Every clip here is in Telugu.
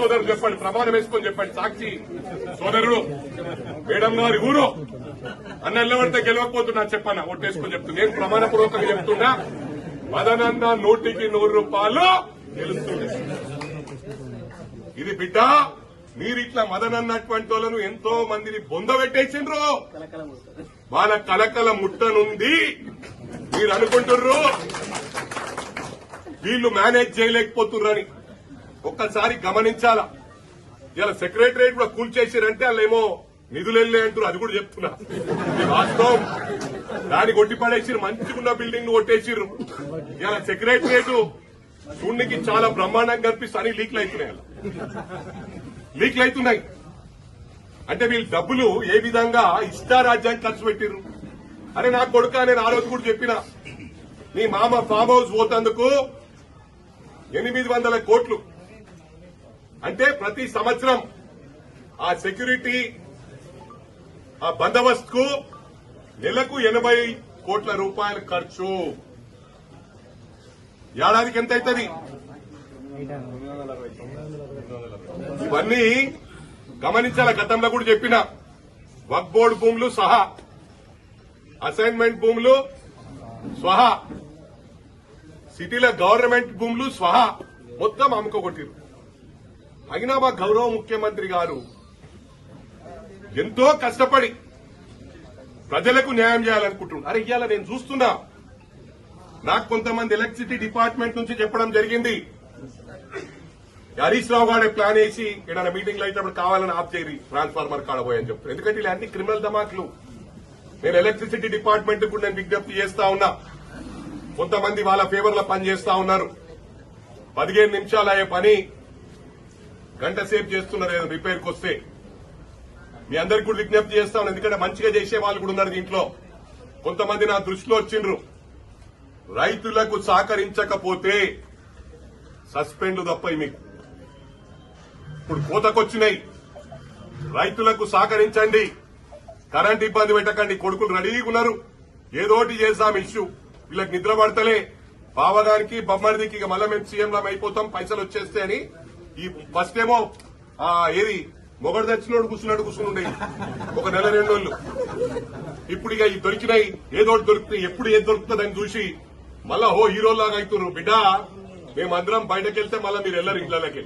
సోదరుడు చెప్పండి, ప్రమాణం వేసుకొని చెప్పండి. సాక్షి సోదరుడు మేడం గారి ఊరు అన్న నిలబడితే గెలవకపోతున్నా చెప్పన్నా, ఓటేసుకొని చెప్తున్నా. నేను ప్రమాణపూర్వకంగా చెప్తున్నా, మదనన్న 100కి 100 రూపాయలు గెలుస్తుంది. ఇది బిడ్డ, మీరు ఇట్లా మదనన్నటువంటి వాళ్ళను ఎంతో మందిని బొందబెట్టేసిండ్రు. వాళ్ళ కలకల ముట్టనుంది మీరు అనుకుంటుర్రు వీళ్ళు మేనేజ్ చేయలేకపోతున్నారని. ఒక్కసారి గమనించాలా. ఇలా సెక్రటరియట్ కూడా కూల్చేసారంటే వాళ్ళేమో నిధులు వెళ్ళే అంటారు, అది కూడా చెప్తున్నా. వాస్తవం, దాన్ని కొట్టి పడేసిరు. మంచిగున్న బిల్డింగ్ కొట్టేసిర్రు. ఇలా సెక్రటరియట్ చూడనికి చాలా బ్రహ్మాండంగా కనిపిస్తాయి, లీక్లు అవుతున్నాయి. అంటే వీళ్ళు డబ్బులు ఏ విధంగా ఇష్టారాజ్యానికి ఖర్చు పెట్టిర్రు. అరే నా కొడుక, నేను ఆ రోజు కూడా చెప్పిన, నీ మామ ఫామ్ హౌస్ పోతందుకు 800 కోట్లు అంటే ప్రతి సంవత్సరం ఆ సెక్యూరిటీ ఆ బందోబస్తుకు నెలకు 80 కోట్ల రూపాయల ఖర్చు. ఏడాదికి ఎంత అవుతుంది? ఇవన్నీ గమనించాల. గతంలో కూడా చెప్పిన, వక్ఫ్ బోర్డు భూములు సహా, అసైన్మెంట్ భూములు స్వహా, సిటీల గవర్నమెంట్ భూములు స్వహా మొత్తం అమ్ముకోగొట్టిరు. అయినా మా గౌరవ ముఖ్యమంత్రి గారు ఎంతో కష్టపడి ప్రజలకు న్యాయం చేయాలనుకుంటున్నారు. అరే ఇవాళ నేను చూస్తున్నా, నాకు కొంతమంది ఎలక్ట్రిసిటీ డిపార్ట్మెంట్ నుంచి చెప్పడం జరిగింది, హరీష్ రావు గారే ప్లాన్ వేసి ఏదైనా మీటింగ్ లో అయినప్పుడు కావాలని ఆఫ్ చేయరు ట్రాన్స్ఫార్మర్ కాడబోయని చెప్తారు. ఎందుకంటే ఇలాంటి క్రిమినల్ ధమాకులు. నేను ఎలక్ట్రిసిటీ డిపార్ట్మెంట్ కూడా నేను విజ్ఞప్తి చేస్తా ఉన్నా, కొంతమంది వాళ్ళ ఫేవర్ లో పనిచేస్తా ఉన్నారు. 15 నిమిషాలు అయ్యే పని గంట సేపు చేస్తున్నారు ఏదో రిపేర్కి వస్తే. మీ అందరికి కూడా విజ్ఞప్తి చేస్తా ఉన్నాను, ఎందుకంటే మంచిగా చేసే వాళ్ళు కూడా ఉన్నారు దీంట్లో. కొంతమంది నా దృష్టిలో వచ్చిండ్రు, రైతులకు సహకరించకపోతే సస్పెండ్ తప్ప మీకు. ఇప్పుడు కోతకొచ్చినాయి, రైతులకు సహకరించండి, కరెంట్ ఇబ్బంది పెట్టకండి. కొడుకులు రెడీగా ఉన్నారు, ఏదోటి చేద్దాం ఇష్యూ. వీళ్ళకి నిద్ర పడతలే, బావగారికి బొమ్మడిదికి ఇక మళ్ళా మేము సీఎంలో అయిపోతాం పైసలు వచ్చేస్తే అని. ఈ ఫస్ట్ ఏమో ఏది మొగడు తెచ్చినోడు కూర్చుని ఉండేది ఒక నెల 2 రోజులు. ఇప్పుడు ఇక ఈ దొరికినాయి, ఏదోటి దొరుకుతాయి, ఎప్పుడు ఏది దొరుకుతుందని చూసి మళ్ళా హీరోలాగా అవుతున్నారు. బిడ్డ, మేమందరం బయటకెళ్తే మళ్ళా మీరు వెళ్ళరు ఇంట్లోకి.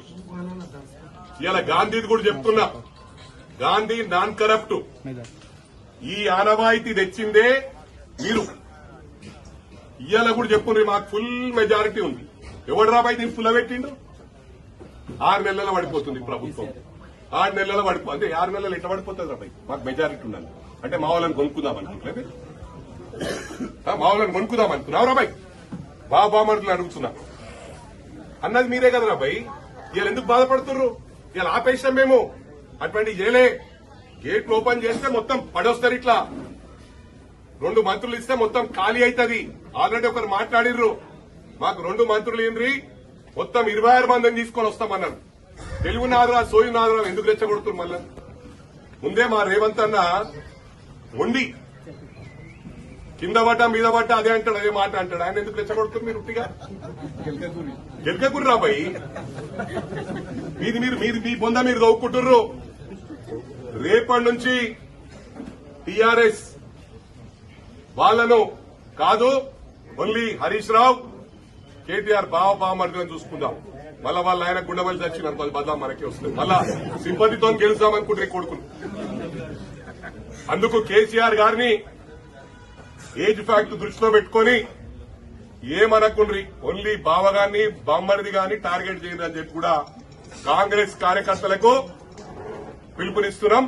ఇలా గాంధీది కూడా చెప్తున్నా, గాంధీ నాన్ కరప్ట్. ఈ ఆనవాయితీ తెచ్చిందే మీరు. ఇవాళ కూడా చెప్పుండ్రి, మాకు ఫుల్ మెజారిటీ ఉంది. ఎవడు రాబాయి దీన్ని ఫుల్ పెట్టిండు? 6 నెలల పడిపోతుంది ప్రభుత్వం. 6 నెలల అంటే 6 నెలలు ఎట్లా పడిపోతుంది రాబాయి? మాకు మెజారిటీ ఉండాలి అంటే మా వాళ్ళని కొనుక్కుందాం అనుకుంటలేదు, మా వాళ్ళని కొనుక్కుందాం అనుకున్నావు రాబాయి? బాబామరులు అడుగుతున్నా అన్నది మీరే కదా రాబాయి. ఇవాళ ఎందుకు బాధపడుతున్నారు? ఇవాళ ఆపేసాం మేము, అటువంటి చేయలే. గేట్లు ఓపెన్ చేస్తే మొత్తం పడొస్తారు. ఇట్లా 2 మంత్రులు ఇస్తే మొత్తం ఖాళీ అవుతుంది. ఆల్రెడీ ఒకరు మాట్లాడిర్రు, మాకు 2 మంత్రులు ఏంద్రి మొత్తం 26 మందిని తీసుకొని వస్తామన్నారు. తెలుగు నాదురా సోయి నాదురా ఎందుకు రెచ్చగొడుతున్నారు? మళ్ళా ముందే మా రేవంత్ అన్న ఉండి కింద పడ్డా మీద పడ్డా అదే అంటాడు, అదే మాట అంటాడు. ఆయన ఎందుకు రెచ్చగొడుతున్నారు మీరు? ఉట్టిగా గెలకకుర్రు రాబాయి, మీది మీ బొంద మీరు దవ్వుకుంటుర్రు. రేపటి నుంచి టీఆర్ఎస్ వాళ్లను కాదు, ఓన్లీ హరీష్ రావు కేటీఆర్ బావమర్దులను చూసుకుందాం. మళ్ళా వాళ్ళ ఆయన గుండెవల్లి చచ్చినంత బదలా మనకే వస్తుంది. మళ్ళా సింపతితో గెలుద్దామనుకుంటే కొడుకులు. అందుకు కేసీఆర్ గారిని ఏజ్ ఫ్యాక్ట్ దృష్టిలో పెట్టుకుని ఏమనకుండ్రి, ఓన్లీ బావగారిని బామ్మరిది గాని టార్గెట్ చేయండి అని చెప్పి కూడా కాంగ్రెస్ కార్యకర్తలకు పిలుపునిస్తున్నాం.